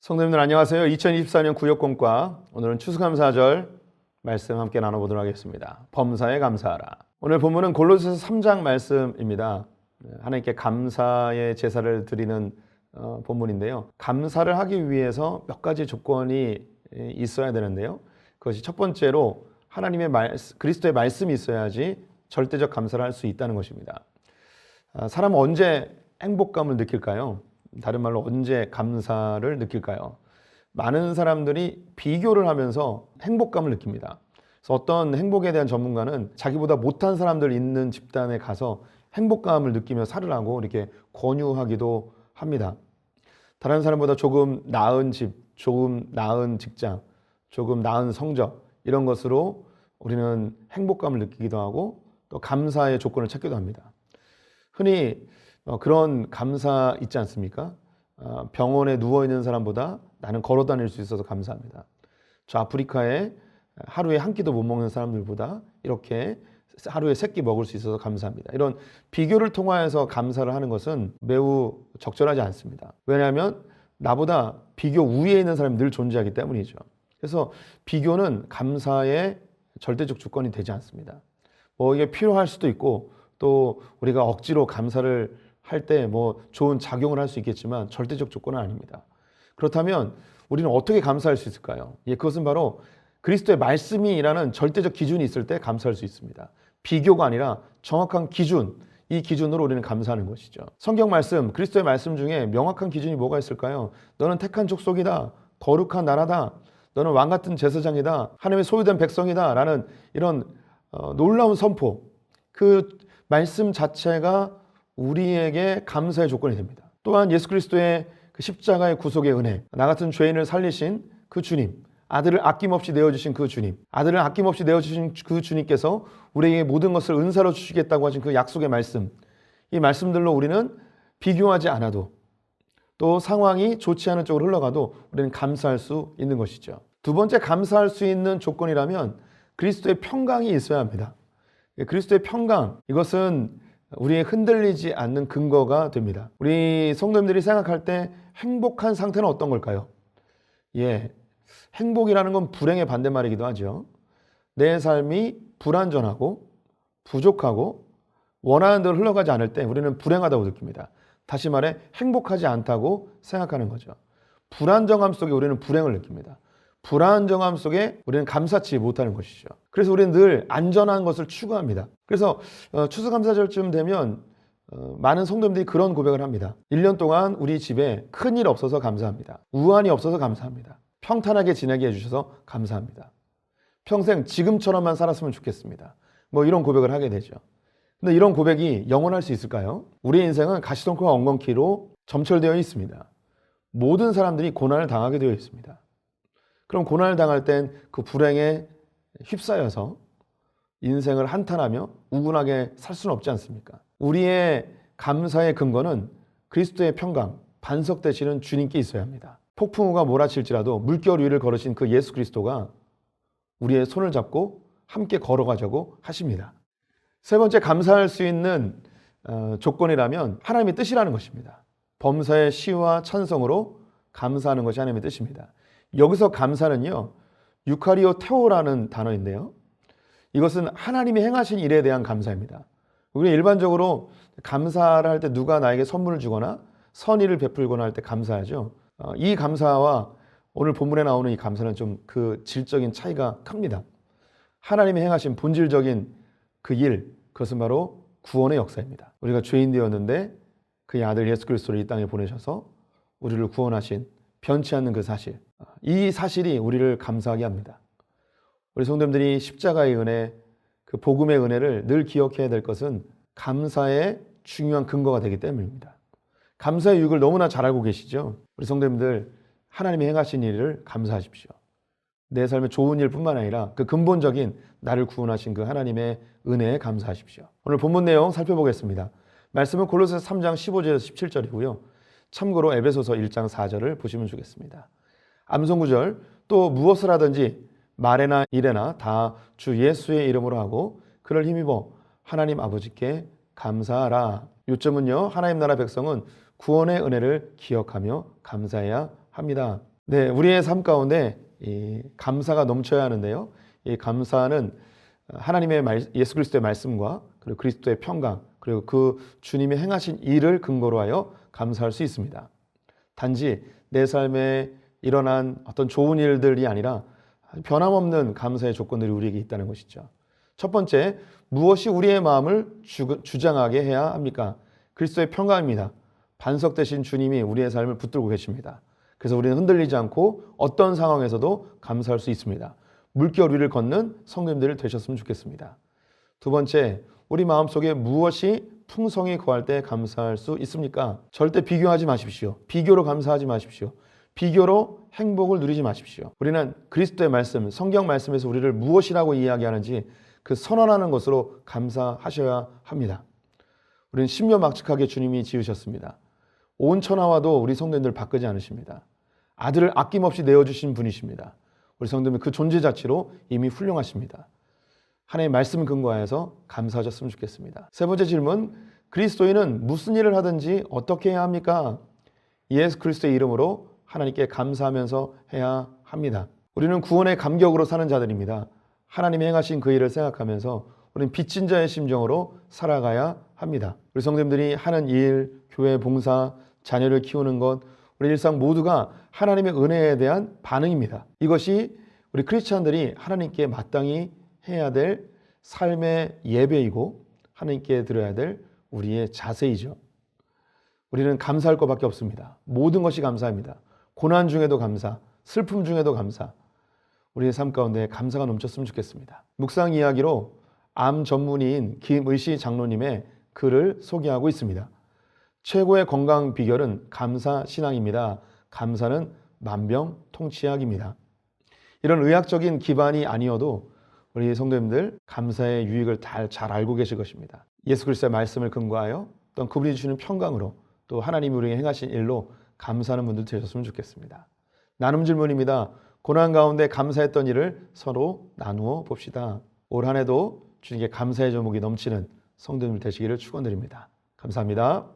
성도님들 안녕하세요. 2024년 구역공과 오늘은 추수감사절 말씀 함께 나눠보도록 하겠습니다. 범사에 감사하라. 오늘 본문은 골로새서 3장 말씀입니다. 하나님께 감사의 제사를 드리는 본문인데요. 감사를 하기 위해서 몇 가지 조건이 있어야 되는데요. 그것이 첫 번째로 하나님의 그리스도의 말씀이 있어야지 절대적 감사를 할 수 있다는 것입니다. 사람은 언제 행복감을 느낄까요? 다른 말로 언제 감사를 느낄까요? 많은 사람들이 비교를 하면서 행복감을 느낍니다. 그래서 어떤 행복에 대한 전문가는 자기보다 못한 사람들 있는 집단에 가서 행복감을 느끼며 살으라고 이렇게 권유하기도 합니다. 다른 사람보다 조금 나은 집, 조금 나은 직장, 조금 나은 성적 이런 것으로 우리는 행복감을 느끼기도 하고 또 감사의 조건을 찾기도 합니다. 흔히 그런 감사 있지 않습니까? 병원에 누워있는 사람보다 나는 걸어 다닐 수 있어서 감사합니다. 저 아프리카에 하루에 한 끼도 못 먹는 사람들보다 이렇게 하루에 3끼 먹을 수 있어서 감사합니다. 이런 비교를 통하여서 감사를 하는 것은 매우 적절하지 않습니다. 왜냐하면 나보다 비교 우위에 있는 사람이 늘 존재하기 때문이죠. 그래서 비교는 감사의 절대적 조건이 되지 않습니다. 이게 필요할 수도 있고 또 우리가 억지로 감사를 할 때 좋은 작용을 할 수 있겠지만 절대적 조건은 아닙니다. 그렇다면 우리는 어떻게 감사할 수 있을까요? 그것은 바로 그리스도의 말씀이라는 절대적 기준이 있을 때 감사할 수 있습니다. 비교가 아니라 정확한 기준, 이 기준으로 우리는 감사하는 것이죠. 성경 말씀, 그리스도의 말씀 중에 명확한 기준이 뭐가 있을까요? 너는 택한 족속이다, 거룩한 나라다, 너는 왕 같은 제사장이다, 하나님의 소유된 백성이다 라는 이런 놀라운 선포, 그 말씀 자체가 우리에게 감사의 조건이 됩니다. 또한 예수 그리스도의 그 십자가의 구속의 은혜, 나 같은 죄인을 살리신 그 주님, 아들을 아낌없이 내어주신 그 주님, 아들을 아낌없이 내어주신 그 주님께서 우리에게 모든 것을 은사로 주시겠다고 하신 그 약속의 말씀, 이 말씀들로 우리는 비교하지 않아도 또 상황이 좋지 않은 쪽으로 흘러가도 우리는 감사할 수 있는 것이죠. 두 번째 감사할 수 있는 조건이라면 그리스도의 평강이 있어야 합니다. 그리스도의 평강, 이것은 우리의 흔들리지 않는 근거가 됩니다. 우리 성도님들이 생각할 때 행복한 상태는 어떤 걸까요? 행복이라는 건 불행의 반대말이기도 하죠. 내 삶이 불완전하고 부족하고 원하는 대로 흘러가지 않을 때 우리는 불행하다고 느낍니다. 다시 말해 행복하지 않다고 생각하는 거죠. 불안정함 속에 우리는 불행을 느낍니다. 불안정함 속에 우리는 감사치 못하는 것이죠. 그래서 우리는 늘 안전한 것을 추구합니다. 그래서 추수감사절쯤 되면 많은 성도님들이 그런 고백을 합니다. 1년 동안 우리 집에 큰일 없어서 감사합니다. 우환이 없어서 감사합니다. 평탄하게 지내게 해주셔서 감사합니다. 평생 지금처럼만 살았으면 좋겠습니다. 이런 고백을 하게 되죠. 근데 이런 고백이 영원할 수 있을까요? 우리의 인생은 가시덤불과 엉겅퀴로 점철되어 있습니다. 모든 사람들이 고난을 당하게 되어 있습니다. 그럼 고난을 당할 땐 그 불행에 휩싸여서 인생을 한탄하며 우군하게 살 수는 없지 않습니까? 우리의 감사의 근거는 그리스도의 평강, 반석되시는 주님께 있어야 합니다. 폭풍우가 몰아칠지라도 물결 위를 걸으신 그 예수 그리스도가 우리의 손을 잡고 함께 걸어가자고 하십니다. 세 번째 감사할 수 있는 조건이라면 하나님의 뜻이라는 것입니다. 범사의 시와 찬성으로 감사하는 것이 하나님의 뜻입니다. 여기서 감사는요, 유카리오 테오라는 단어인데요. 이것은 하나님이 행하신 일에 대한 감사입니다. 우리는 일반적으로 감사를 할 때 누가 나에게 선물을 주거나 선의를 베풀거나 할 때 감사하죠. 이 감사와 오늘 본문에 나오는 이 감사는 좀 그 질적인 차이가 큽니다. 하나님이 행하신 본질적인 그 일, 그것은 바로 구원의 역사입니다. 우리가 죄인 되었는데 그의 아들 예수 그리스도를 이 땅에 보내셔서 우리를 구원하신 변치 않는 그 사실, 이 사실이 우리를 감사하게 합니다. 우리 성도님들이 십자가의 은혜, 그 복음의 은혜를 늘 기억해야 될 것은 감사의 중요한 근거가 되기 때문입니다. 감사의 유익을 너무나 잘 알고 계시죠? 우리 성도님들 하나님이 행하신 일을 감사하십시오. 내 삶의 좋은 일뿐만 아니라 그 근본적인 나를 구원하신 그 하나님의 은혜에 감사하십시오. 오늘 본문 내용 살펴보겠습니다. 말씀은 골로새서 3장 15절에서 17절이고요. 참고로 에베소서 1장 4절을 보시면 좋겠습니다. 암송구절, 또 무엇을 하든지 말에나 일에나 다 주 예수의 이름으로 하고 그를 힘입어 하나님 아버지께 감사하라. 요점은요, 하나님 나라 백성은 구원의 은혜를 기억하며 감사해야 합니다. 네, 우리의 삶 가운데 이 감사가 넘쳐야 하는데요. 이 감사는 하나님의 예수 그리스도의 말씀과 그리고 그리스도의 평강 그리고 그 주님이 행하신 일을 근거로 하여 감사할 수 있습니다. 단지 내 삶에 일어난 어떤 좋은 일들이 아니라 변함없는 감사의 조건들이 우리에게 있다는 것이죠. 첫 번째, 무엇이 우리의 마음을 주장하게 해야 합니까? 그리스도의 평강입니다. 반석 되신 주님이 우리의 삶을 붙들고 계십니다. 그래서 우리는 흔들리지 않고 어떤 상황에서도 감사할 수 있습니다. 물결 위를 걷는 성도님들이 되셨으면 좋겠습니다. 두 번째, 우리 마음속에 무엇이 풍성히 거할 때 감사할 수 있습니까? 절대 비교하지 마십시오. 비교로 감사하지 마십시오. 비교로 행복을 누리지 마십시오. 우리는 그리스도의 말씀, 성경 말씀에서 우리를 무엇이라고 이야기하는지 그 선언하는 것으로 감사하셔야 합니다. 우리는 신묘막측하게 주님이 지으셨습니다. 온 천하와도 우리 성도님들 바꾸지 않으십니다. 아들을 아낌없이 내어주신 분이십니다. 우리 성도님 그 존재 자체로 이미 훌륭하십니다. 하나님의 말씀 근거하여서 감사하셨으면 좋겠습니다. 세 번째 질문, 그리스도인은 무슨 일을 하든지 어떻게 해야 합니까? 예수 그리스도의 이름으로 하나님께 감사하면서 해야 합니다. 우리는 구원의 감격으로 사는 자들입니다. 하나님이 행하신 그 일을 생각하면서 우리는 빚진 자의 심정으로 살아가야 합니다. 우리 성도님들이 하는 일, 교회 봉사, 자녀를 키우는 것, 우리 일상 모두가 하나님의 은혜에 대한 반응입니다. 이것이 우리 크리스찬들이 하나님께 마땅히 해야 될 삶의 예배이고 하나님께 드려야 될 우리의 자세이죠. 우리는 감사할 것밖에 없습니다. 모든 것이 감사합니다. 고난 중에도 감사, 슬픔 중에도 감사. 우리의 삶 가운데 감사가 넘쳤으면 좋겠습니다. 묵상 이야기로 암 전문의인 김의시 장로님의 글을 소개하고 있습니다. 최고의 건강 비결은 감사 신앙입니다. 감사는 만병통치약입니다. 이런 의학적인 기반이 아니어도 우리 성도님들 감사의 유익을 잘 알고 계실 것입니다. 예수 그리스도의 말씀을 근거하여 또 그분이 주는 평강으로 또 하나님이 우리에게 행하신 일로 감사하는 분들 되셨으면 좋겠습니다. 나눔 질문입니다. 고난 가운데 감사했던 일을 서로 나누어 봅시다. 올 한 해도 주님께 감사의 제목이 넘치는 성도님들 되시기를 축원드립니다. 감사합니다.